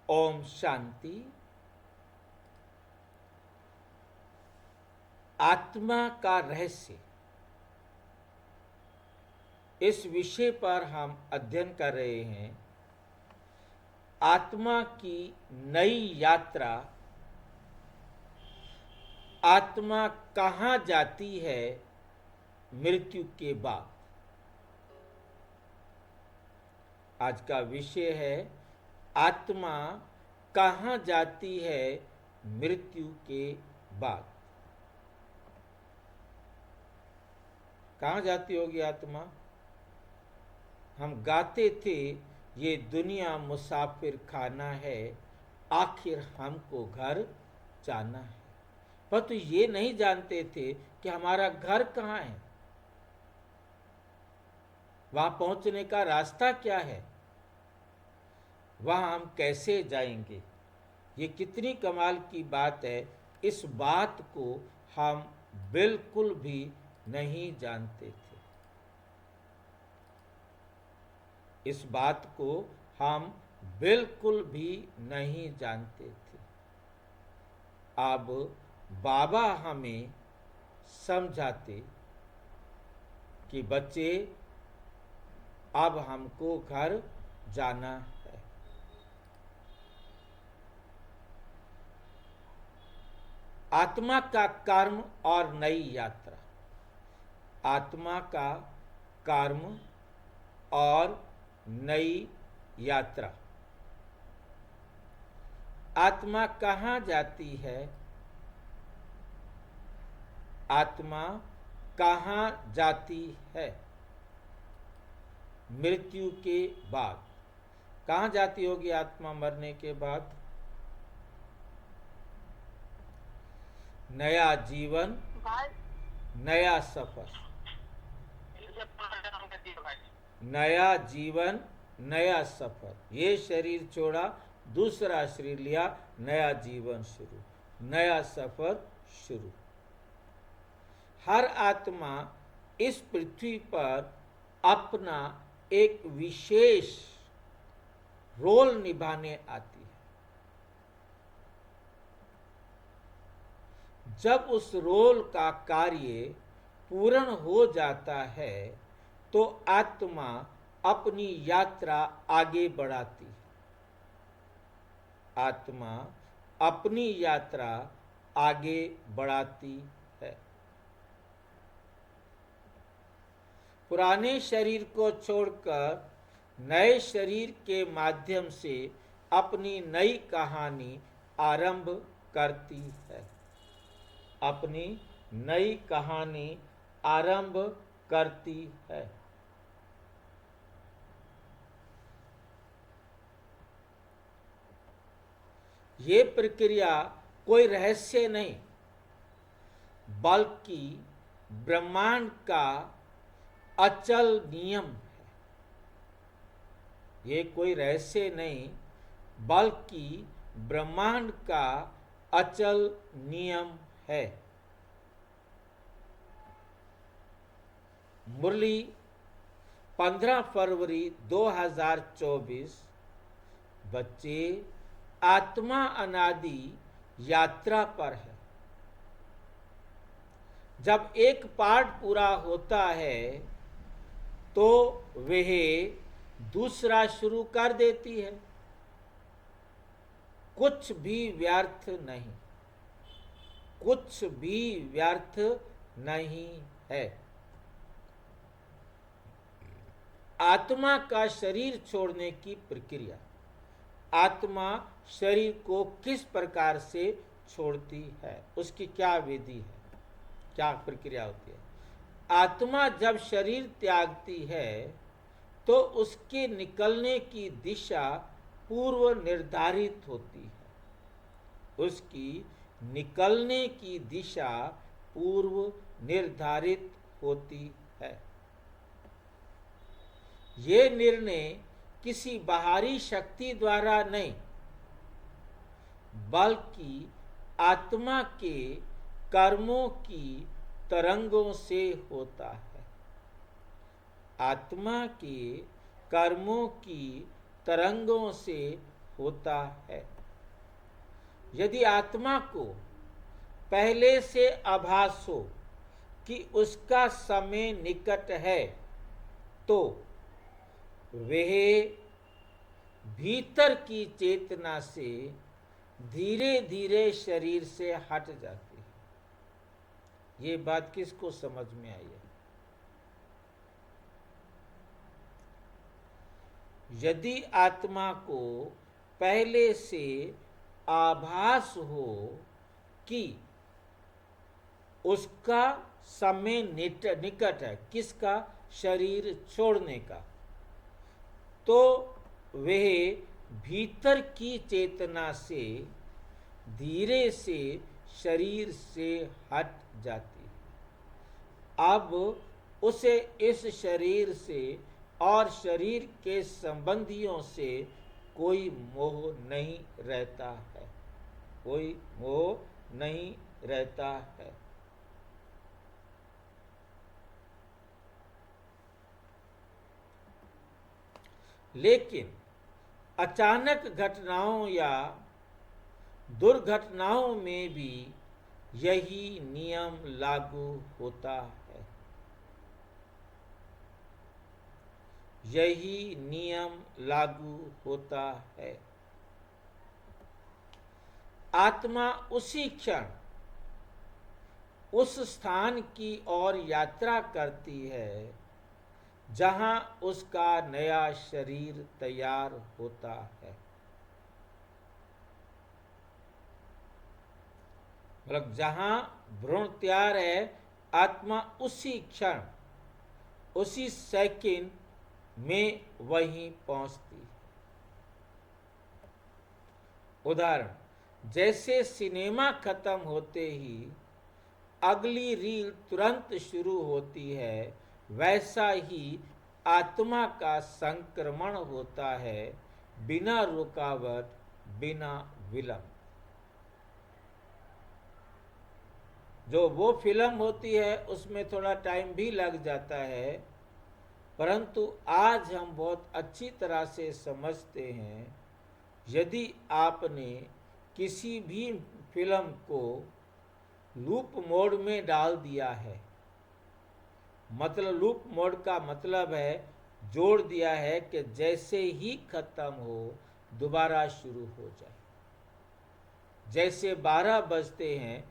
ओम शांति। आत्मा का रहस्य, इस विषय पर हम अध्ययन कर रहे हैं। आत्मा की नई यात्रा, आत्मा कहाँ जाती है मृत्यु के बाद। आज का विषय है आत्मा कहाँ जाती है मृत्यु के बाद। कहाँ जाती होगी आत्मा? हम गाते थे, ये दुनिया मुसाफिर खाना है, आखिर हमको घर जाना है। पर तो ये नहीं जानते थे कि हमारा घर कहाँ है, वहां पहुंचने का रास्ता क्या है, वहां हम कैसे जाएंगे। ये कितनी कमाल की बात है। इस बात को हम बिल्कुल भी नहीं जानते थे। इस बात को हम बिल्कुल भी नहीं जानते थे। अब बाबा हमें समझाते कि बच्चे, अब हमको घर जाना है। आत्मा का कर्म और नई यात्रा। आत्मा का कर्म और नई यात्रा। आत्मा कहाँ जाती है? आत्मा कहाँ जाती है मृत्यु के बाद? कहाँ जाती होगी आत्मा मरने के बाद? नया जीवन, नया सफर। नया जीवन, नया सफर। ये शरीर छोड़ा, दूसरा शरीर लिया, नया जीवन शुरू, नया सफर शुरू। हर आत्मा इस पृथ्वी पर अपना एक विशेष रोल निभाने आती है। जब उस रोल का कार्य पूर्ण हो जाता है तो आत्मा अपनी यात्रा आगे बढ़ाती है। आत्मा अपनी यात्रा आगे बढ़ाती है। पुराने शरीर को छोड़कर नए शरीर के माध्यम से अपनी नई कहानी आरंभ करती है। अपनी नई कहानी आरंभ करती है। ये प्रक्रिया कोई रहस्य नहीं, बल्कि ब्रह्मांड का अचल नियम है। ये कोई रहस्य नहीं, बल्कि ब्रह्मांड का अचल नियम है। मुरली 15 फरवरी 2024। बच्चे, आत्मा अनादि यात्रा पर है। जब एक पार्ट पूरा होता है तो वह दूसरा शुरू कर देती है। कुछ भी व्यर्थ नहीं, कुछ भी व्यर्थ नहीं है। आत्मा का शरीर छोड़ने की प्रक्रिया। आत्मा शरीर को किस प्रकार से छोड़ती है, उसकी क्या विधि है, क्या प्रक्रिया होती है? आत्मा जब शरीर त्यागती है तो उसके निकलने की दिशा पूर्व निर्धारित होती है। उसकी निकलने की दिशा पूर्व निर्धारित होती है। ये निर्णय किसी बाहरी शक्ति द्वारा नहीं, बल्कि आत्मा के कर्मों की तरंगों से होता है। आत्मा के कर्मों की तरंगों से होता है। यदि आत्मा को पहले से आभास हो कि उसका समय निकट है, तो वह भीतर की चेतना से धीरे धीरे शरीर से हट जाती है। ये बात किसको समझ में आई है? यदि आत्मा को पहले से आभास हो कि उसका समय निकट है, किसका? शरीर छोड़ने का, तो वह भीतर की चेतना से धीरे से शरीर से हट जाती है। अब उसे इस शरीर से और शरीर के संबंधियों से कोई मोह नहीं रहता है, कोई मोह नहीं रहता है। लेकिन अचानक घटनाओं या दुर्घटनाओं में भी यही नियम लागू होता है। यही नियम लागू होता है। आत्मा उसी क्षण उस स्थान की ओर यात्रा करती है जहां उसका नया शरीर तैयार होता है। मतलब जहां भ्रूण तैयार है, आत्मा उसी क्षण, उसी सेकंड में वहीं पहुंचती है। उदाहरण, जैसे सिनेमा खत्म होते ही अगली रील तुरंत शुरू होती है, वैसा ही आत्मा का संक्रमण होता है, बिना रुकावट, बिना विलंब। जो वो फिल्म होती है उसमें थोड़ा टाइम भी लग जाता है, परंतु आज हम बहुत अच्छी तरह से समझते हैं, यदि आपने किसी भी फिल्म को लूप मोड में डाल दिया है, मतलब लूप मोड का मतलब है जोड़ दिया है कि जैसे ही खत्म हो दोबारा शुरू हो जाए। जैसे 12 बजते हैं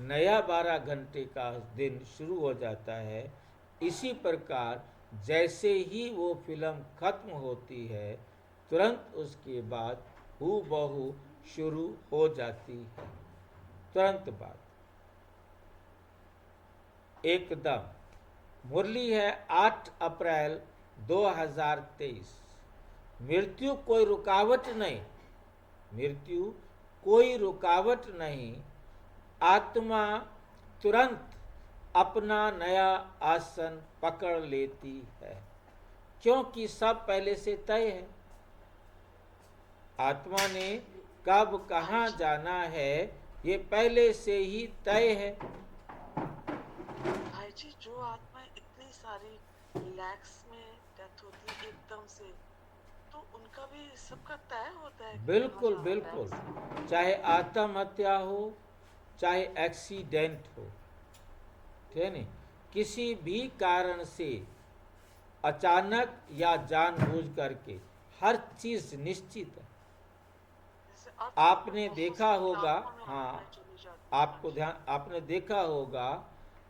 नया 12 घंटे का दिन शुरू हो जाता है, इसी प्रकार जैसे ही वो फिल्म खत्म होती है तुरंत उसके बाद हूबहू शुरू हो जाती है, तुरंत बाद, एकदम। मुरली है 8 अप्रैल 2023। मृत्यु कोई रुकावट नहीं, मृत्यु कोई रुकावट नहीं। आत्मा तुरंत अपना नया आसन पकड़ लेती है, क्योंकि सब पहले से तय है। आत्मा ने कब कहाँ जाना है ये पहले से ही तय है। भाई जी, जो आत्मा इतनी सारी लैक्स में डेथ होती है एकदम से, तो उनका भी सबका तय होता है कि बिल्कुल कहाँ जाना बिल्कुल, है। चाहे आत्महत्या हो चाहे एक्सीडेंट हो, ठीक है नहीं, किसी भी कारण से अचानक या जानबूझ करके हर चीज निश्चित है। आपने देखा होगा, हाँ, आपको ध्यान, आपने देखा होगा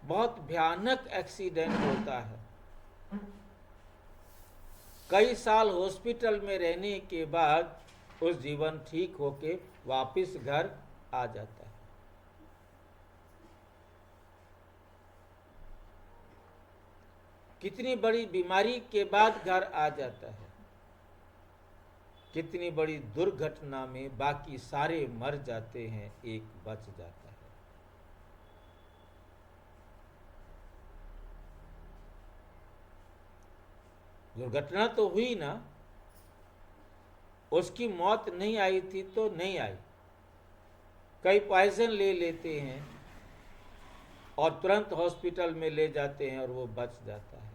बहुत भयानक एक्सीडेंट होता है, कई साल हॉस्पिटल में रहने के बाद उस जीवन ठीक होके वापस घर आ जाता है। कितनी बड़ी बीमारी के बाद घर आ जाता है, कितनी बड़ी दुर्घटना में बाकी सारे मर जाते हैं, एक बच जाता है। दुर्घटना तो हुई ना, उसकी मौत नहीं आई थी तो नहीं आई। कई पॉइजन ले लेते हैं और तुरंत हॉस्पिटल में ले जाते हैं और वो बच जाता है।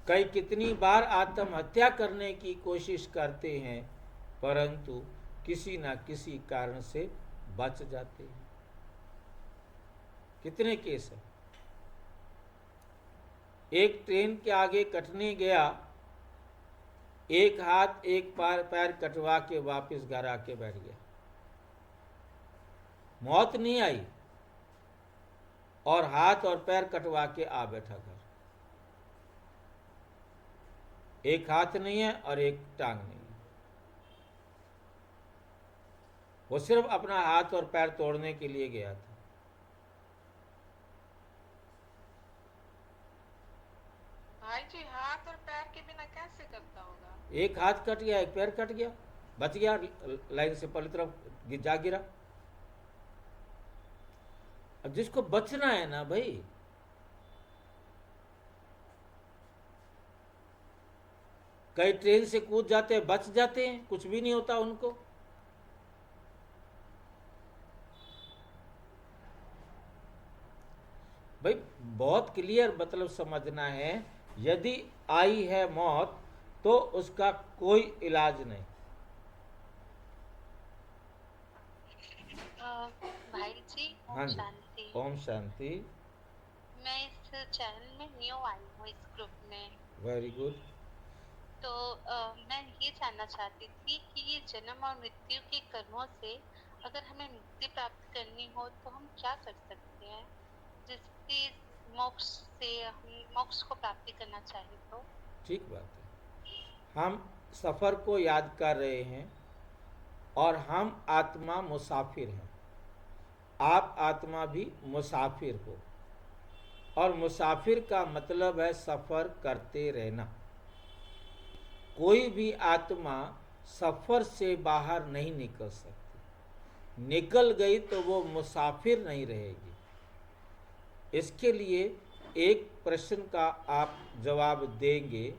कई कितनी बार आत्महत्या करने की कोशिश करते हैं, परंतु किसी ना किसी कारण से बच जाते हैं। कितने केस हैं। एक ट्रेन के आगे कटने गया, एक हाथ एक पैर कटवा के वापस घर आके बैठ गया, मौत नहीं आई और हाथ और पैर कटवा के आ बैठा घर। एक हाथ नहीं है और एक टांग नहीं है, वो सिर्फ अपना हाथ और पैर तोड़ने के लिए गया था। भाई जी, हाथ और पैर के बिना कैसे करता होगा? एक हाथ कट गया, एक पैर कट गया, बच गया, लाइन से पहली तरफ जा गिरा। अब जिसको बचना है ना भाई, कई ट्रेन से कूद जाते हैं, बच जाते हैं, कुछ भी नहीं होता उनको। भाई बहुत क्लियर मतलब समझना है, यदि आई है मौत तो उसका कोई इलाज नहीं। भाई जी, हाँ ओम जी, शांति। ओम शांति। मैं इस चैनल में न्यू आई हूँ, इस ग्रुप में। Very good. तो मैं ये जानना चाहती थी कि ये जन्म और मृत्यु के कर्मों से अगर हमें मुक्ति प्राप्त करनी हो तो हम क्या कर सकते हैं, जिससे मोक्ष से हम मोक्ष को प्राप्ति करना चाहें तो? ठीक बात है। हम सफ़र को याद कर रहे हैं और हम आत्मा मुसाफिर हैं। आप आत्मा भी मुसाफिर हो, और मुसाफिर का मतलब है सफ़र करते रहना। कोई भी आत्मा सफ़र से बाहर नहीं निकल सकती, निकल गई तो वो मुसाफिर नहीं रहेगी। इसके लिए एक प्रश्न का आप जवाब देंगे।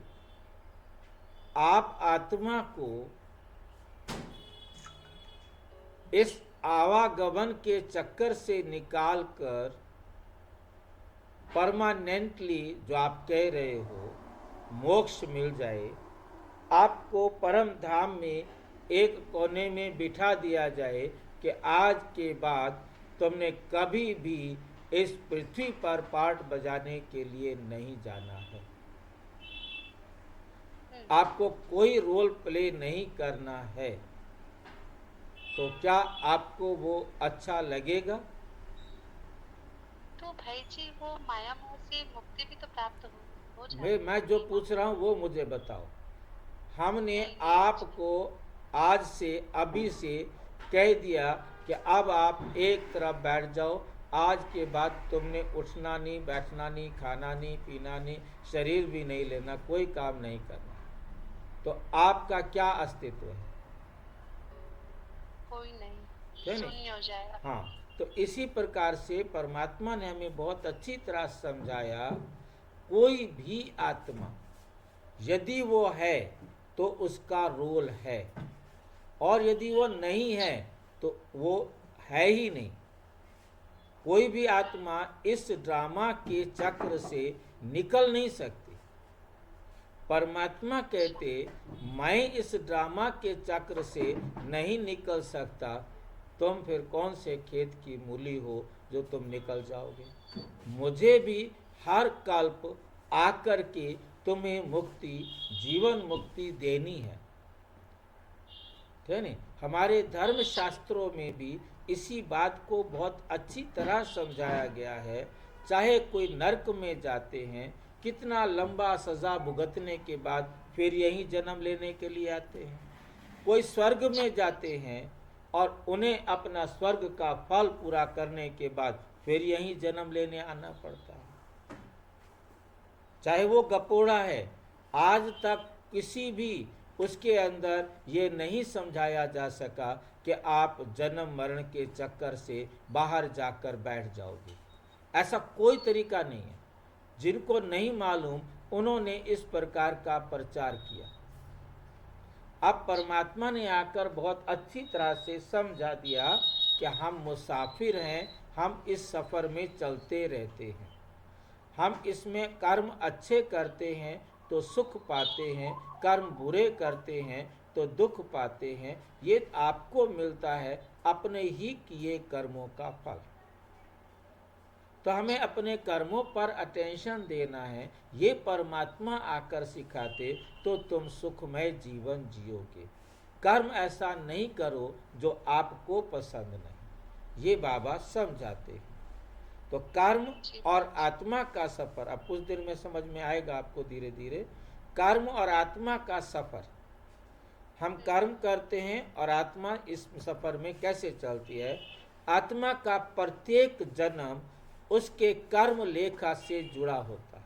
आप आत्मा को इस आवागमन के चक्कर से निकालकर परमानेंटली, जो आप कह रहे हो, मोक्ष मिल जाए, आपको परम धाम में एक कोने में बिठा दिया जाए कि आज के बाद तुमने कभी भी इस पृथ्वी पर पार्ट बजाने के लिए नहीं जाना है, आपको कोई रोल प्ले नहीं करना है, तो क्या आपको वो अच्छा लगेगा? तो भाई जी, वो माया मोह से मुक्ति भी तो प्राप्त हो जाए। मैं जो पूछ रहा हूँ वो मुझे बताओ। हमने नहीं, आपको आज से, अभी से कह दिया कि अब आप एक तरफ बैठ जाओ, आज के बाद तुमने उठना नहीं, बैठना नहीं, खाना नहीं, पीना नहीं, शरीर भी नहीं लेना, कोई काम नहीं करना, तो आपका क्या अस्तित्व है? कोई नहीं, है नहीं? शून्य हो जाएगा। हाँ, तो इसी प्रकार से परमात्मा ने हमें बहुत अच्छी तरह समझाया, कोई भी आत्मा यदि वो है तो उसका रोल है, और यदि वो नहीं है तो वो है ही नहीं। कोई भी आत्मा इस ड्रामा के चक्र से निकल नहीं सकती। परमात्मा कहते, मैं इस ड्रामा के चक्र से नहीं निकल सकता, तुम फिर कौन से खेत की मूली हो जो तुम निकल जाओगे? मुझे भी हर कल्प आकर के तुम्हें मुक्ति, जीवन मुक्ति देनी है, नहीं? हमारे धर्म शास्त्रों में भी इसी बात को बहुत अच्छी तरह समझाया गया है। चाहे कोई नरक में जाते हैं, कितना लंबा सजा भुगतने के बाद फिर यहीं जन्म लेने के लिए आते हैं। कोई स्वर्ग में जाते हैं और उन्हें अपना स्वर्ग का फल पूरा करने के बाद फिर यहीं जन्म लेने आना पड़ता है। चाहे वो गपोड़ा है, आज तक किसी भी उसके अंदर ये नहीं समझाया जा सका कि आप जन्म मरण के चक्कर से बाहर जाकर बैठ जाओगे। ऐसा कोई तरीका नहीं है। जिनको नहीं मालूम उन्होंने इस प्रकार का प्रचार किया। अब परमात्मा ने आकर बहुत अच्छी तरह से समझा दिया कि हम मुसाफिर हैं, हम इस सफ़र में चलते रहते हैं। हम इसमें कर्म अच्छे करते हैं तो सुख पाते हैं, कर्म बुरे करते हैं तो दुख पाते हैं। ये आपको मिलता है अपने ही किए कर्मों का फल। तो हमें अपने कर्मों पर अटेंशन देना है। ये परमात्मा आकर सिखाते तो तुम सुखमय जीवन जियोगे। कर्म ऐसा नहीं करो जो आपको पसंद नहीं, ये बाबा समझाते हैं। तो कर्म और आत्मा का सफर अब कुछ देर में समझ में आएगा आपको धीरे धीरे। कर्म और आत्मा का सफर, हम कर्म करते हैं और आत्मा इस सफर में कैसे चलती है। आत्मा का प्रत्येक जन्म उसके कर्म लेखा से जुड़ा होता है।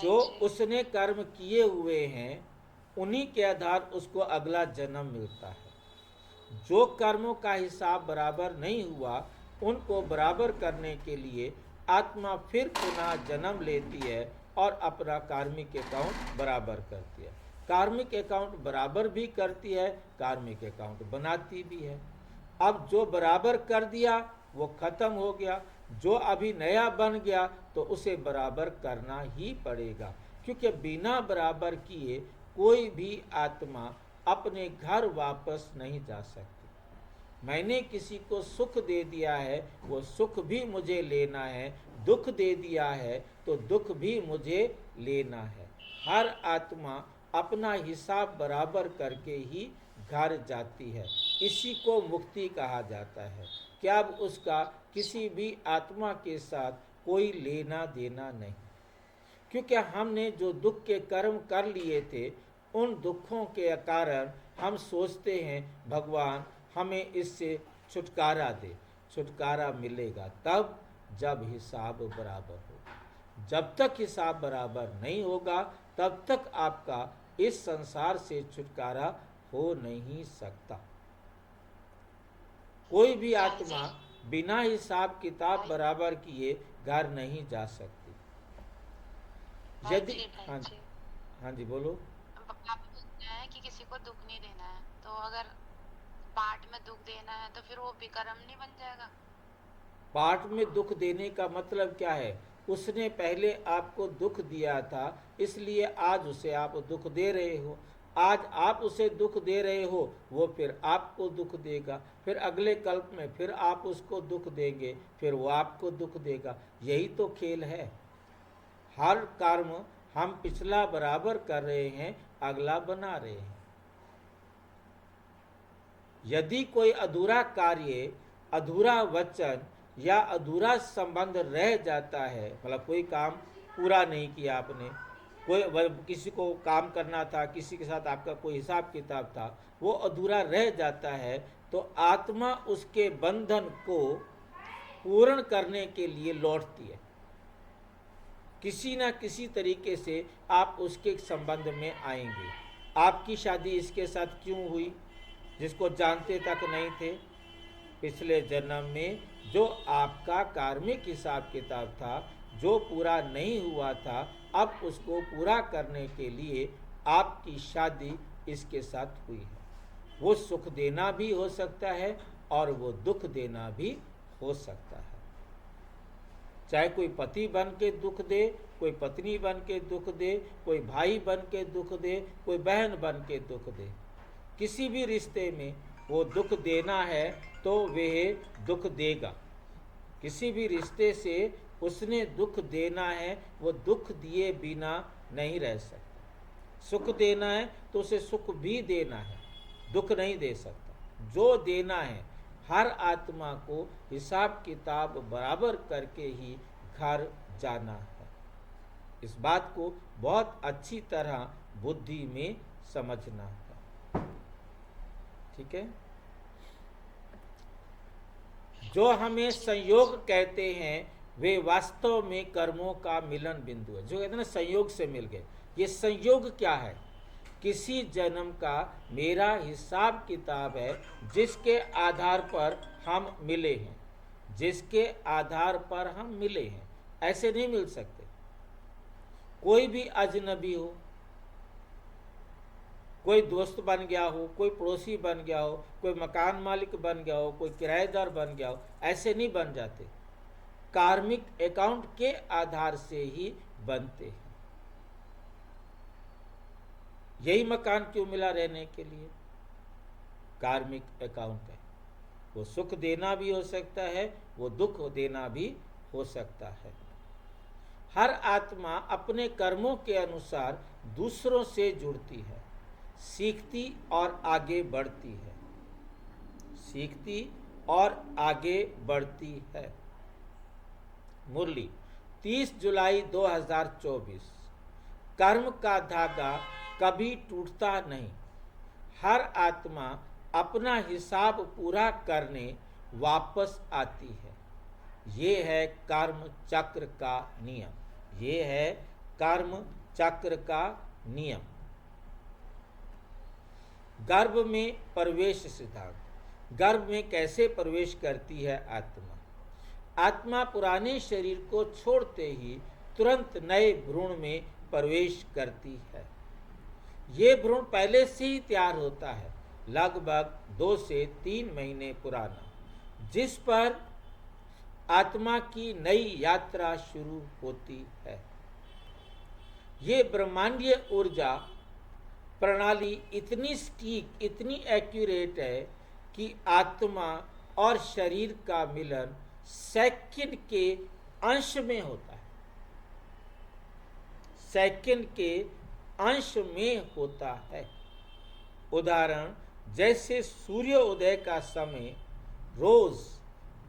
जो उसने कर्म किए हुए हैं उन्हीं के आधार उसको अगला जन्म मिलता है। जो कर्मों का हिसाब बराबर नहीं हुआ उनको बराबर करने के लिए आत्मा फिर पुनः जन्म लेती है और अपना कार्मिक अकाउंट बराबर करती है। कार्मिक अकाउंट बराबर भी करती है, कार्मिक अकाउंट बनाती भी है। अब जो बराबर कर दिया वो खत्म हो गया, जो अभी नया बन गया तो उसे बराबर करना ही पड़ेगा, क्योंकि बिना बराबर किए कोई भी आत्मा अपने घर वापस नहीं जा सकती। मैंने किसी को सुख दे दिया है, वो सुख भी मुझे लेना है, दुख दे दिया है तो दुख भी मुझे लेना है। हर आत्मा अपना हिसाब बराबर करके ही घर जाती है। इसी को मुक्ति कहा जाता है कि अब उसका किसी भी आत्मा के साथ कोई लेना देना नहीं, क्योंकि हमने जो दुख के कर्म कर लिए थे उन दुखों के कारण हम सोचते हैं भगवान हमें इससे छुटकारा दे। छुटकारा मिलेगा तब जब हिसाब बराबर होगा। जब तक हिसाब बराबर नहीं होगा तब तक आपका इस संसार से छुटकारा हो नहीं सकता। कोई भी आत्मा बिना हिसाब किताब बराबर किए घर नहीं जा सकती। यदि हाँ जी बोलो। है कि किसी को दुख नहीं देना है, तो अगर पाठ में दुख देना है तो फिर वो विकर्म नहीं बन जाएगा। पाठ में दुख देने का मतलब क्या है? उसने पहले आपको दुख दिया था इसलिए आज उसे आप दुख दे रहे हो। आज आप उसे दुख दे रहे हो, वो फिर आपको दुख देगा, फिर अगले कल्प में फिर आप उसको दुख देंगे, फिर वो आपको दुख देगा। यही तो खेल है। हर कर्म हम पिछला बराबर कर रहे हैं, अगला बना रहे हैं। यदि कोई अधूरा कार्य, अधूरा वचन या अधूरा संबंध रह जाता है, मतलब कोई काम पूरा नहीं किया आपने, कोई किसी को काम करना था, किसी के साथ आपका कोई हिसाब किताब था, वो अधूरा रह जाता है, तो आत्मा उसके बंधन को पूर्ण करने के लिए लौटती है। किसी ना किसी तरीके से आप उसके संबंध में आएंगे। आपकी शादी इसके साथ क्यों हुई जिसको जानते तक नहीं थे? पिछले जन्म में जो आपका कार्मिक हिसाब किताब था, जो पूरा नहीं हुआ था, अब उसको पूरा करने के लिए आपकी शादी इसके साथ हुई है। वो सुख देना भी हो सकता है और वो दुख देना भी हो सकता है। चाहे कोई पति बन के दुख दे, कोई पत्नी बन के दुख दे, कोई भाई बन के दुख दे, कोई बहन बन के दुख दे। किसी भी रिश्ते में वो दुख देना है तो वह दुख देगा। किसी भी रिश्ते से उसने दुख देना है, वो दुख दिए बिना नहीं रह सकता। सुख देना है तो उसे सुख भी देना है, दुख नहीं दे सकता। जो देना है हर आत्मा को हिसाब किताब बराबर करके ही घर जाना है। इस बात को बहुत अच्छी तरह बुद्धि में समझना है। ठीक है। जो हमें संयोग कहते हैं वे वास्तव में कर्मों का मिलन बिंदु है। जो कहते हैं ना संयोग से मिल गए, ये संयोग क्या है? किसी जन्म का मेरा हिसाब किताब है जिसके आधार पर हम मिले हैं, जिसके आधार पर हम मिले हैं। ऐसे नहीं मिल सकते। कोई भी अजनबी हो, कोई दोस्त बन गया हो, कोई पड़ोसी बन गया हो, कोई मकान मालिक बन गया हो, कोई किराएदार बन गया हो, ऐसे नहीं बन जाते। कार्मिक अकाउंट के आधार से ही बनते हैं। यही मकान क्यों मिला रहने के लिए? कार्मिक अकाउंट है। वो सुख देना भी हो सकता है, वो दुख देना भी हो सकता है। हर आत्मा अपने कर्मों के अनुसार दूसरों से जुड़ती है, सीखती और आगे बढ़ती है, सीखती और आगे बढ़ती है। मुरली 30 जुलाई 2024। कर्म का धागा कभी टूटता नहीं। हर आत्मा अपना हिसाब पूरा करने वापस आती है। ये है कर्म चक्र का नियम। ये है कर्म चक्र का नियम। गर्भ में प्रवेश सिद्धांत। गर्भ में कैसे प्रवेश करती है आत्मा? आत्मा पुराने शरीर को छोड़ते ही तुरंत नए भ्रूण में प्रवेश करती है। ये भ्रूण पहले से ही तैयार होता है, लगभग 2 से 3 महीने पुराना, जिस पर आत्मा की नई यात्रा शुरू होती है। ये ब्रह्मांडीय ऊर्जा प्रणाली इतनी सटीक, इतनी एक्यूरेट है कि आत्मा और शरीर का मिलन सेकंड के अंश में होता है। सेकंड के अंश में होता है। उदाहरण, जैसे सूर्योदय का समय रोज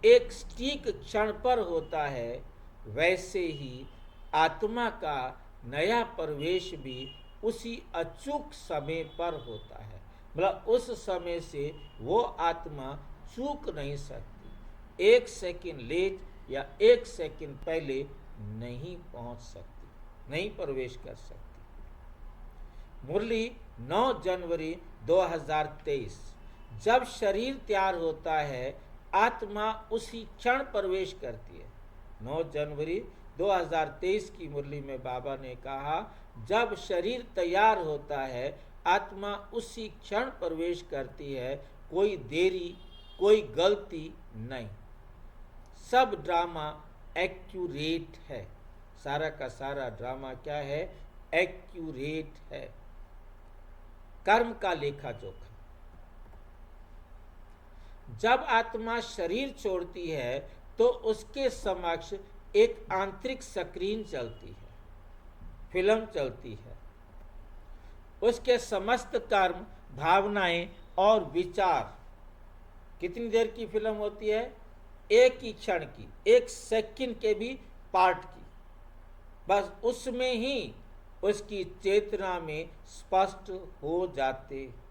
एक सटीक क्षण पर होता है, वैसे ही आत्मा का नया प्रवेश भी उसी अचूक समय पर होता है। मतलब उस समय से वो आत्मा चूक नहीं सकती। 1 सेकंड लेट या 1 सेकंड पहले नहीं पहुंच सकती, नहीं प्रवेश कर सकती। मुरली 9 जनवरी 2023। जब शरीर तैयार होता है, आत्मा उसी क्षण प्रवेश करती है। 9 जनवरी 2023 की मुरली में बाबा ने कहा, जब शरीर तैयार होता है, आत्मा उसी क्षण प्रवेश करती है। कोई देरी, कोई गलती नहीं। सब ड्रामा एक्यूरेट है। सारा का सारा ड्रामा क्या है? एक्यूरेट है। कर्म का लेखा जोखा। जब आत्मा शरीर छोड़ती है तो उसके समक्ष एक आंतरिक स्क्रीन चलती है, फिल्म चलती है। उसके समस्त कर्म, भावनाएं और विचार, कितनी देर की फिल्म होती है? एक ही क्षण की, 1 सेकंड के भी पार्ट की। बस उसमें ही उसकी चेतना में स्पष्ट हो जाते हैं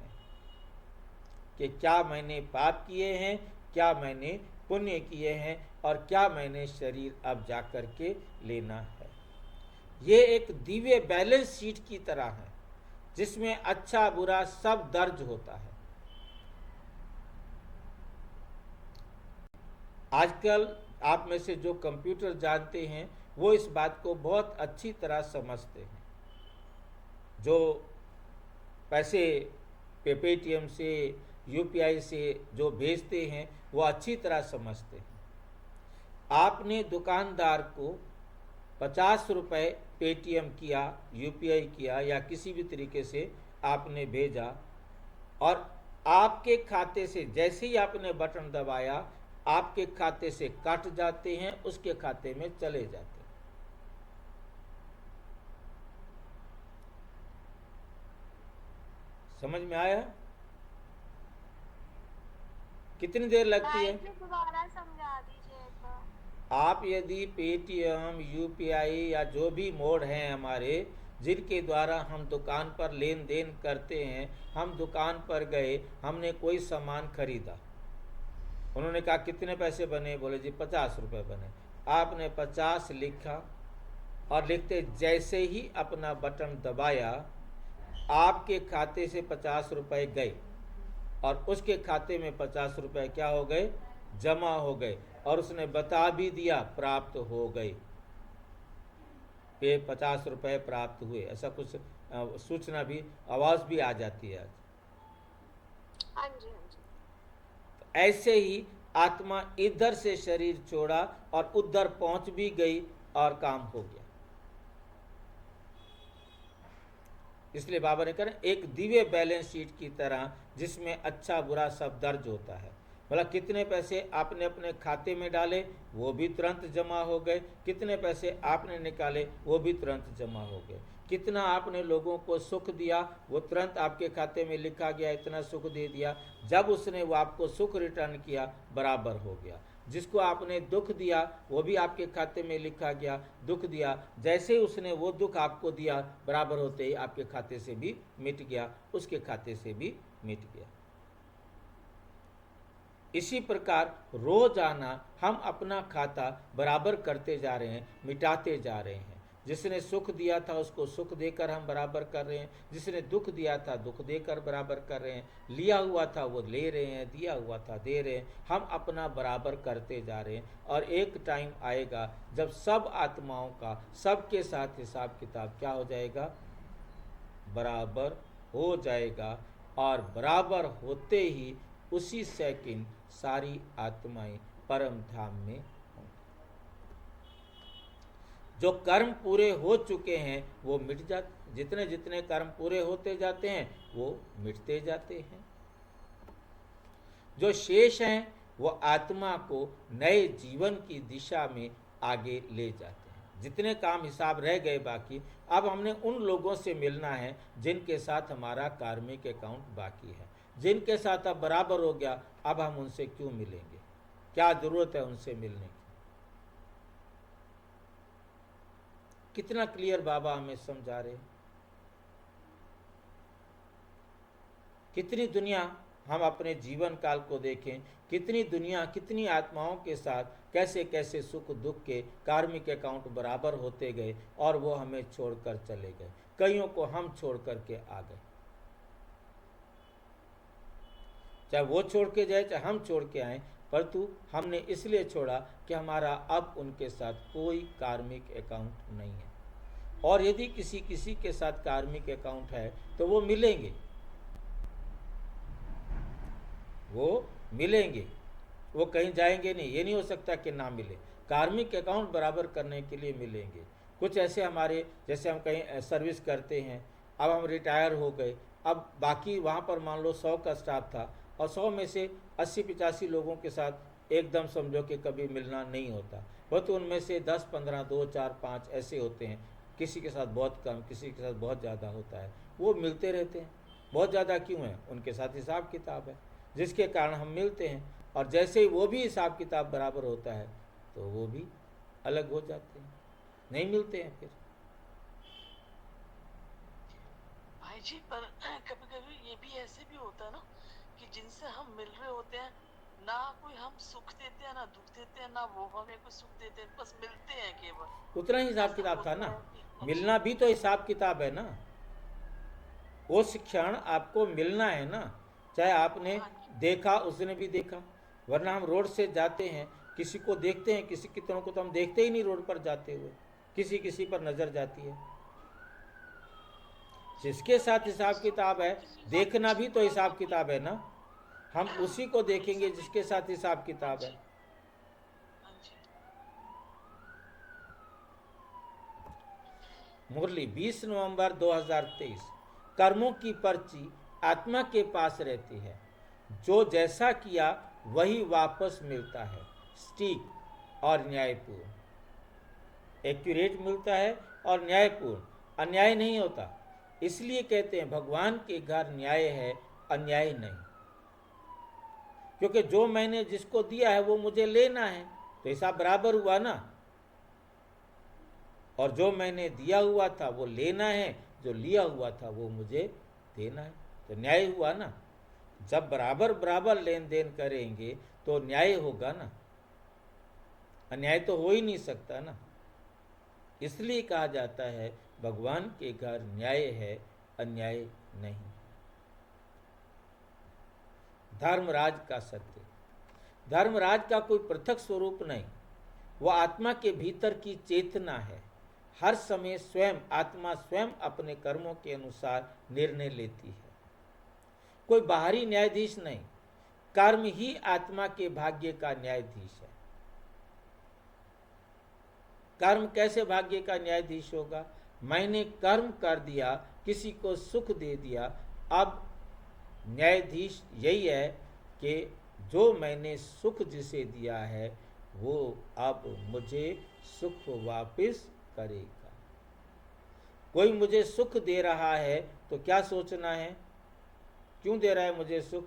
कि क्या मैंने पाप किए हैं, क्या मैंने पुण्य किए हैं और क्या मैंने शरीर अब जा कर के लेना है। ये एक दिव्य बैलेंस शीट की तरह है, जिसमें अच्छा बुरा सब दर्ज होता है। आजकल आप में से जो कंप्यूटर जानते हैं, वो इस बात को बहुत अच्छी तरह समझते हैं। जो पैसे पेटीएम से, यूपीआई से जो भेजते हैं, वो अच्छी तरह समझते हैं। आपने दुकानदार को 50 रुपये पेटीएम किया, यूपीआई किया या किसी भी तरीके से आपने भेजा, और आपके खाते से जैसे ही आपने बटन दबाया, आपके खाते से कट जाते हैं, उसके खाते में चले जाते हैं। समझ में आया? कितनी देर लगती है? दोबारा समझा दीजिए। आप यदि पेटीएम, यूपीआई या जो भी मोड हैं हमारे, जिनके द्वारा हम दुकान पर लेन देन करते हैं, हम दुकान पर गए, हमने कोई सामान खरीदा, उन्होंने कहा कितने पैसे बने? बोले जी 50 रुपये बने। आपने 50 लिखा और लिखते जैसे ही अपना बटन दबाया, आपके खाते से 50 रुपये गए और उसके खाते में 50 रुपये क्या हो गए? जमा हो गए। और उसने बता भी दिया प्राप्त हो गए, ये 50 रुपये प्राप्त हुए। ऐसा कुछ सूचना भी, आवाज़ भी आ जाती है आज। हाँ जी, हाँ जी। तो ऐसे ही आत्मा इधर से शरीर छोड़ा और उधर पहुंच भी गई और काम हो गया। इसलिए बाबा ने कहा एक दिव्य बैलेंस शीट की तरह जिसमें अच्छा बुरा सब दर्ज होता है। बोला कितने पैसे आपने अपने खाते में डाले वो भी तुरंत जमा हो गए, कितने पैसे आपने निकाले वो भी तुरंत जमा हो गए, कितना आपने लोगों को सुख दिया वो तुरंत आपके खाते में लिखा गया, इतना सुख दे दिया। जब उसने वो आपको सुख रिटर्न किया बराबर हो गया। जिसको आपने दुख दिया वो भी आपके खाते में लिखा गया, दुख दिया, जैसे ही उसने वो दुख आपको दिया बराबर होते ही आपके खाते से भी मिट गया, उसके खाते से भी मिट गया। इसी प्रकार रोजाना हम अपना खाता बराबर करते जा रहे हैं, मिटाते जा रहे हैं। जिसने सुख दिया था उसको सुख देकर हम बराबर कर रहे हैं, जिसने दुख दिया था दुख देकर बराबर कर रहे हैं, लिया हुआ था वो ले रहे हैं, दिया हुआ था दे रहे हैं। हम अपना बराबर करते जा रहे हैं और एक टाइम आएगा जब सब आत्माओं का सबके साथ हिसाब किताब क्या हो जाएगा, बराबर हो जाएगा। और बराबर होते ही उसी सेकंड सारी आत्माएं परम धाम में होंगी। जो कर्म पूरे हो चुके हैं वो मिट जाते, जितने जितने कर्म पूरे होते जाते हैं वो मिटते जाते हैं। जो शेष हैं वो आत्मा को नए जीवन की दिशा में आगे ले जाते हैं। जितने काम हिसाब रह गए बाकी, अब हमने उन लोगों से मिलना है जिनके साथ हमारा कार्मिक अकाउंट बाकी है, जिनके साथ अब बराबर हो गया। अब हम उनसे क्यों मिलेंगे, क्या जरूरत है उनसे मिलने की। कितना क्लियर बाबा हमें समझा रहे। कितनी दुनिया हम अपने जीवन काल को देखें, कितनी दुनिया कितनी आत्माओं के साथ कैसे कैसे सुख दुख के कार्मिक अकाउंट बराबर होते गए और वो हमें छोड़कर चले गए। कईयों को हम छोड़ करके आ गए, चाहे वो छोड़ के जाए चाहे हम छोड़ के आए, परंतु हमने इसलिए छोड़ा कि हमारा अब उनके साथ कोई कार्मिक अकाउंट नहीं है। और यदि किसी किसी के साथ कार्मिक अकाउंट है तो वो मिलेंगे, वो मिलेंगे, वो कहीं जाएंगे नहीं। ये नहीं हो सकता कि ना मिले, कार्मिक अकाउंट बराबर करने के लिए मिलेंगे। कुछ ऐसे हमारे, जैसे हम कहीं सर्विस करते हैं, अब हम रिटायर हो गए, अब बाकी वहाँ पर मान लो 100 का स्टाफ था और 100 में से 80-85 लोगों के साथ एकदम समझो कि कभी मिलना नहीं होता। वो तो उनमें से 10, 15, 2, 4, 5 ऐसे होते हैं, किसी के साथ बहुत कम, किसी के साथ बहुत ज़्यादा होता है, वो मिलते रहते हैं। बहुत ज़्यादा क्यों है, उनके साथ हिसाब किताब है जिसके कारण हम मिलते हैं। और जैसे ही वो भी हिसाब किताब बराबर होता है तो वो भी अलग हो जाते हैं, नहीं मिलते हैं फिर। भाई जी पर कभी कभी ये भी ऐसे भी होता है ना कि जिनसे हम मिल रहे होते हैं ना कोई हम सुख देते हैं ना दुख देते हैं, ना वो हमें कोई सुख देते हैं, बस मिलते हैं केवल। उतना ही हिसाब ऐसा किताब था होता ना, है कि हम मिलना भी तो हिसाब किताब है ना। उस क्षण आपको मिलना है ना, चाहे आपने हाँ जी, देखा उसने भी देखा। वरना हम रोड से जाते हैं, किसी को देखते हैं, किसी कितनों को तो हम देखते ही नहीं रोड पर जाते हुए, किसी किसी पर नजर जाती है। जिसके साथ हिसाब किताब है, देखना भी तो हिसाब किताब है ना, हम उसी को देखेंगे जिसके साथ हिसाब किताब है। हाँ जी, मुरली 20 नवंबर 2023। कर्मों की पर्ची आत्मा के पास रहती है, जो जैसा किया वही वापस मिलता है, सटीक और न्यायपूर्ण। एक्यूरेट मिलता है और न्यायपूर्ण, अन्याय नहीं होता। इसलिए कहते हैं भगवान के घर न्याय है, अन्याय नहीं। क्योंकि जो मैंने जिसको दिया है वो मुझे लेना है, तो हिसाब बराबर हुआ ना। और जो मैंने दिया हुआ था वो लेना है, जो लिया हुआ था वो मुझे देना है, तो न्याय हुआ ना। जब बराबर बराबर लेन देन करेंगे तो न्याय होगा ना, अन्याय तो हो ही नहीं सकता ना। इसलिए कहा जाता है भगवान के घर न्याय है, अन्याय नहीं। धर्मराज का सत्य, धर्मराज का कोई पृथक स्वरूप नहीं, वह आत्मा के भीतर की चेतना है। हर समय स्वयं आत्मा स्वयं अपने कर्मों के अनुसार निर्णय लेती है, कोई बाहरी न्यायाधीश नहीं। कर्म ही आत्मा के भाग्य का न्यायाधीश है। कर्म कैसे भाग्य का न्यायाधीश होगा? मैंने कर्म कर दिया किसी को सुख दे दिया। अब न्यायाधीश यही है कि जो मैंने सुख जिसे दिया है वो अब मुझे सुख वापस करेगा। कोई मुझे सुख दे रहा है तो क्या सोचना है, क्यों दे रहा है मुझे सुख?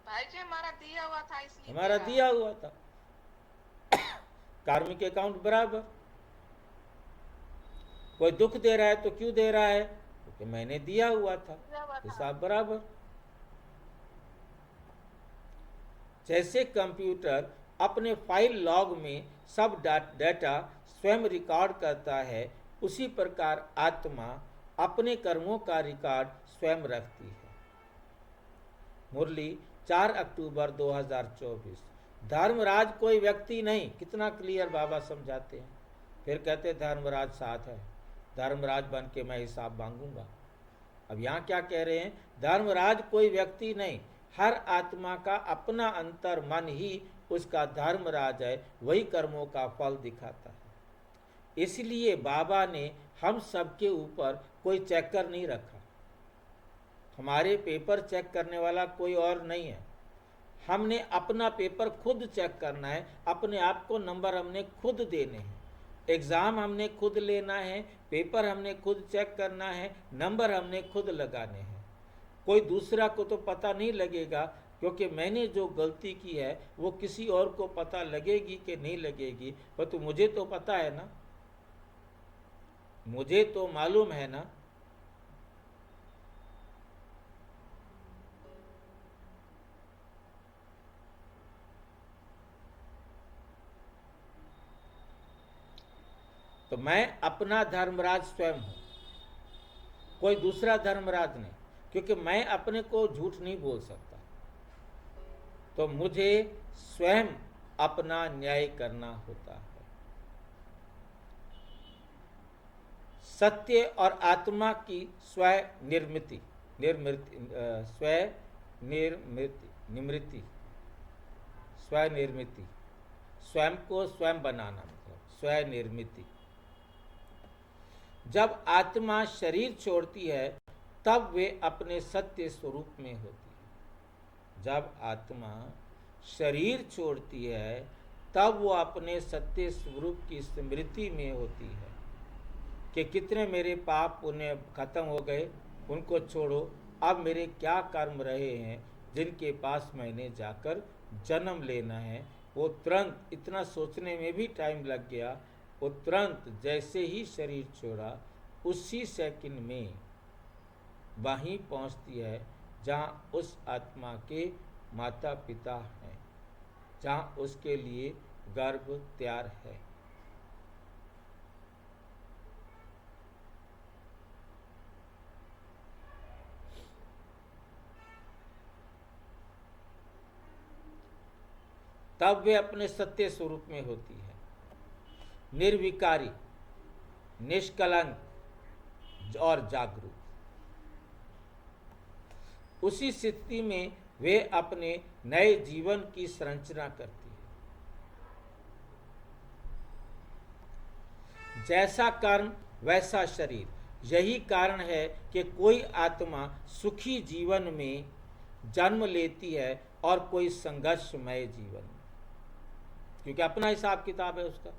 भाई जी हमारा दिया हुआ था इसलिए हमारा दे रहा दिया हुआ था। कार्मिक अकाउंट बराबर। कोई दुख दे रहा है तो क्यों दे रहा है? क्योंकि मैंने दिया हुआ था, दिया हुआ था। हिसाब बराबर। जैसे कंप्यूटर अपने फाइल लॉग में सब डाटा स्वयं रिकॉर्ड करता है, उसी प्रकार आत्मा अपने कर्मों का रिकॉर्ड स्वयं रखती है। मुरली 4 अक्टूबर 2024। धर्मराज कोई व्यक्ति नहीं, कितना क्लियर बाबा समझाते हैं। फिर कहते धर्मराज साथ है, धर्मराज बन के मैं हिसाब मांगूंगा। अब यहाँ क्या कह रहे हैं? धर्मराज कोई व्यक्ति नहीं, हर आत्मा का अपना अंतर मन ही उसका धर्मराज है, वही कर्मों का फल दिखाता है। इसलिए बाबा ने हम सबके ऊपर कोई चेकर नहीं रखा। हमारे पेपर चेक करने वाला कोई और नहीं है। हमने अपना पेपर खुद चेक करना है, अपने आप को नंबर हमने खुद देने हैं, एग्ज़ाम हमने खुद लेना है, पेपर हमने खुद चेक करना है, नंबर हमने खुद लगाने हैं। कोई दूसरा को तो पता नहीं लगेगा, क्योंकि मैंने जो गलती की है वो किसी और को पता लगेगी कि नहीं लगेगी, पर तो मुझे तो पता है ना, मुझे तो मालूम है ना। तो मैं अपना धर्मराज स्वयं हूं, कोई दूसरा धर्मराज नहीं, क्योंकि मैं अपने को झूठ नहीं बोल सकता। तो मुझे स्वयं अपना न्याय करना होता है। सत्य और आत्मा की स्वनिर्मिति स्वनिर्मिति, स्वयं को स्वयं बनाना, मतलब स्वनिर्मिति। जब आत्मा शरीर छोड़ती है तब वे अपने सत्य स्वरूप में होती है। जब आत्मा शरीर छोड़ती है तब वो अपने सत्य स्वरूप की स्मृति में होती है कि कितने मेरे पाप पुण्य खत्म हो गए, उनको छोड़ो, अब मेरे क्या कर्म रहे हैं जिनके पास मैंने जाकर जन्म लेना है। वो तुरंत, इतना सोचने में भी टाइम लग गया, वो तुरंत जैसे ही शरीर छोड़ा उसी सेकंड में वहीं पहुंचती है जहाँ उस आत्मा के माता पिता हैं, जहाँ उसके लिए गर्भ तैयार है। तब वे अपने सत्य स्वरूप में होती है, निर्विकारी, निष्कलंक और जागरूक। उसी स्थिति में वे अपने नए जीवन की संरचना करती है। जैसा कर्म वैसा शरीर, यही कारण है कि कोई आत्मा सुखी जीवन में जन्म लेती है और कोई संघर्षमय जीवन में, क्योंकि अपना हिसाब किताब है उसका।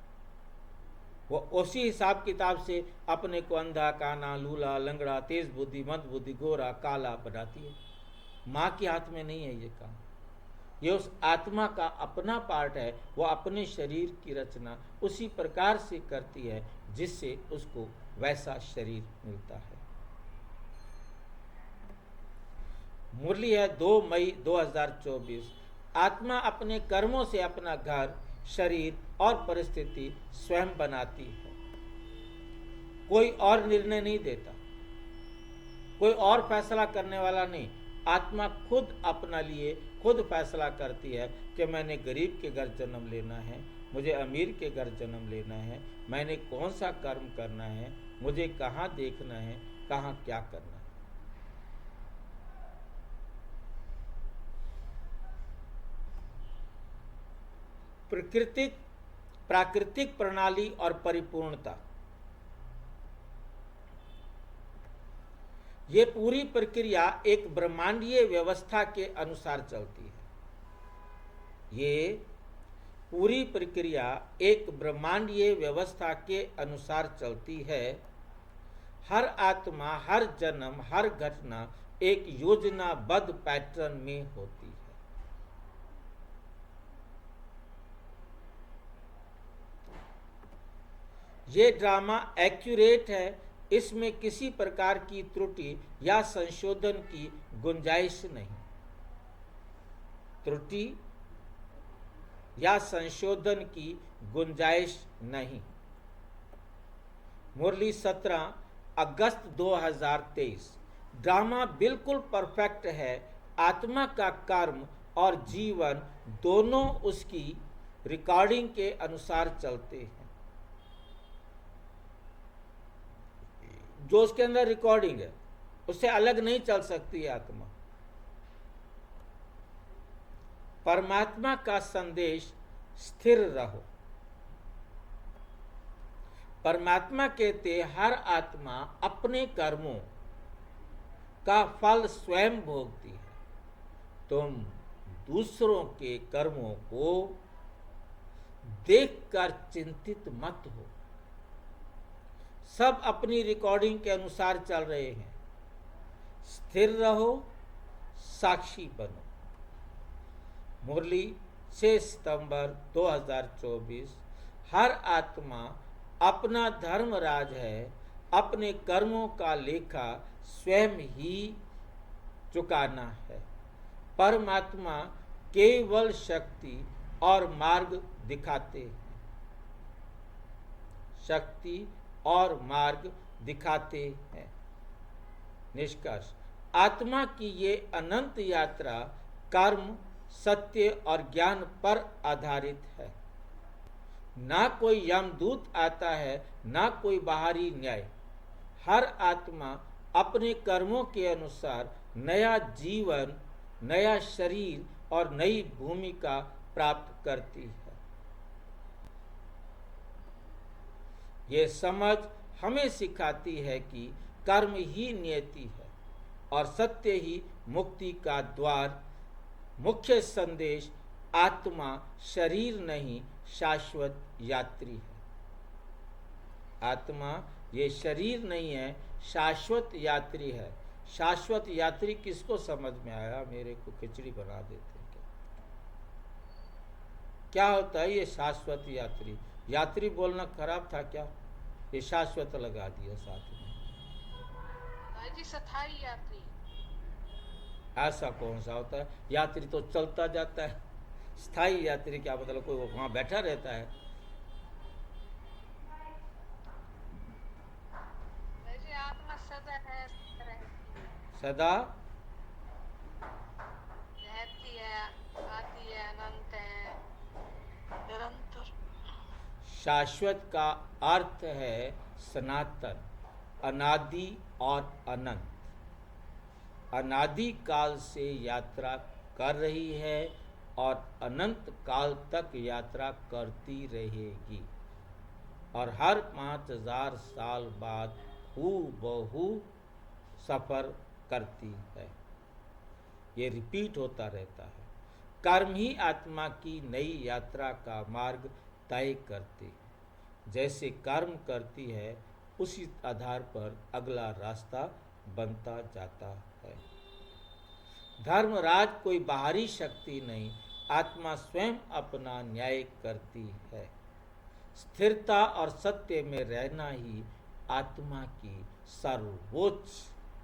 वो उसी हिसाब किताब से अपने को अंधा, काना, लूला, लंगड़ा, तेज बुद्धि, मंद बुद्धि, गोरा, काला बनाती है। माँ के हाथ में नहीं है ये काम, ये उस आत्मा का अपना पार्ट है। वो अपने शरीर की रचना उसी प्रकार से करती है जिससे उसको वैसा शरीर मिलता है। मुरली है 2 मई 2024। आत्मा अपने कर्मों से अपना घर, शरीर और परिस्थिति स्वयं बनाती है। कोई और निर्णय नहीं देता, कोई और फैसला करने वाला नहीं। आत्मा खुद अपना लिए खुद फैसला करती है कि मैंने गरीब के घर जन्म लेना है, मुझे अमीर के घर जन्म लेना है, मैंने कौन सा कर्म करना है, मुझे कहाँ देखना है, कहाँ क्या करना है। प्राकृतिक प्रणाली और परिपूर्णता। ये पूरी प्रक्रिया एक ब्रह्मांडीय व्यवस्था के अनुसार चलती है। ये पूरी प्रक्रिया एक ब्रह्मांडीय व्यवस्था के अनुसार चलती है। हर आत्मा, हर जन्म, हर घटना एक योजनाबद्ध पैटर्न में होती है। ये ड्रामा एक्यूरेट है, इसमें किसी प्रकार की त्रुटि या संशोधन की गुंजाइश नहीं। त्रुटि या संशोधन की गुंजाइश नहीं। मुरली 17 अगस्त 2023। ड्रामा बिल्कुल परफेक्ट है। आत्मा का कर्म और जीवन दोनों उसकी रिकॉर्डिंग के अनुसार चलते हैं। जो उसके अंदर रिकॉर्डिंग है उससे अलग नहीं चल सकती है आत्मा। परमात्मा का संदेश, स्थिर रहो। परमात्मा कहते हर आत्मा अपने कर्मों का फल स्वयं भोगती है। तुम दूसरों के कर्मों को देखकर चिंतित मत हो। सब अपनी रिकॉर्डिंग के अनुसार चल रहे हैं। स्थिर रहो, साक्षी बनो। मुरली 6 सितंबर 2024। हर आत्मा अपना धर्मराज है। अपने कर्मों का लेखा स्वयं ही चुकाना है। परमात्मा केवल शक्ति और मार्ग दिखाते हैं। शक्ति और मार्ग दिखाते हैं। निष्कर्ष, आत्मा की ये अनंत यात्रा कर्म, सत्य और ज्ञान पर आधारित है। ना कोई यमदूत आता है, ना कोई बाहरी न्याय। हर आत्मा अपने कर्मों के अनुसार नया जीवन, नया शरीर और नई भूमिका प्राप्त करती है। ये समझ हमें सिखाती है कि कर्म ही नियति है और सत्य ही मुक्ति का द्वार। मुख्य संदेश, आत्मा शरीर नहीं, शाश्वत यात्री है। आत्मा ये शरीर नहीं है, शाश्वत यात्री है। शाश्वत यात्री किसको समझ में आया? मेरे को खिचड़ी बना देते हैं क्या होता है ये शाश्वत यात्री? यात्री बोलना खराब था क्या? ये शाश्वत लगा दिया साथ में। जी स्थायी यात्री। ऐसा कौन सा होता है? यात्री तो चलता जाता है। स्थायी यात्री क्या मतलब? कोई वहां बैठा रहता है? जी आत्मा सदा है, सदा रहती है, आती है, अनंत है, निरंतर। शाश्वत का अर्थ है सनातन, अनादि और अनंत। अनादि काल से यात्रा कर रही है और अनंत काल तक यात्रा करती रहेगी और हर 5000 साल बाद हूबहू सफर करती है। ये रिपीट होता रहता है। कर्म ही आत्मा की नई यात्रा का मार्ग तय करते हैं। जैसे कर्म करती है उसी आधार पर अगला रास्ता बनता जाता है। धर्मराज कोई बाहरी शक्ति नहीं, आत्मा स्वयं अपना न्याय करती है। स्थिरता और सत्य में रहना ही आत्मा की सर्वोच्च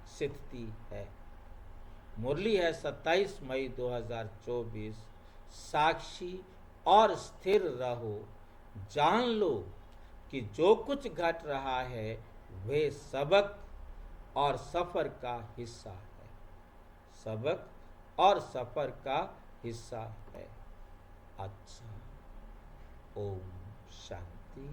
स्थिति है। मुरली है 27 मई 2024। साक्षी और स्थिर रहो। जान लो कि जो कुछ घट रहा है वे सबक और सफर का हिस्सा है। सबक और सफर का हिस्सा है। अच्छा, ओम शांति।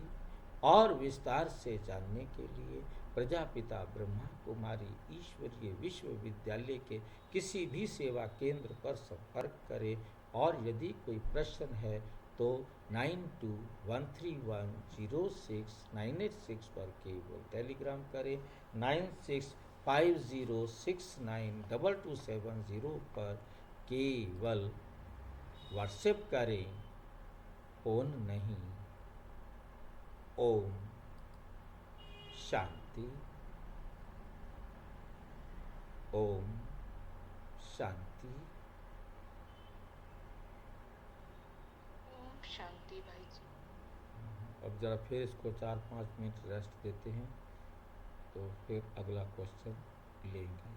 और विस्तार से जानने के लिए प्रजापिता ब्रह्मा कुमारी ईश्वरीय विश्वविद्यालय के किसी भी सेवा केंद्र पर संपर्क करें और यदि कोई प्रश्न है तो 9213106986 पर केवल टेलीग्राम करें। 96 50692270 पर केवल व्हाट्सएप करें, फोन नहीं। ओम शांति। ओम शांति। ओम शांति भाई जी। अब जरा फिर इसको 4-5 मिनट रेस्ट देते हैं, तो फिर अगला क्वेश्चन लेंगे।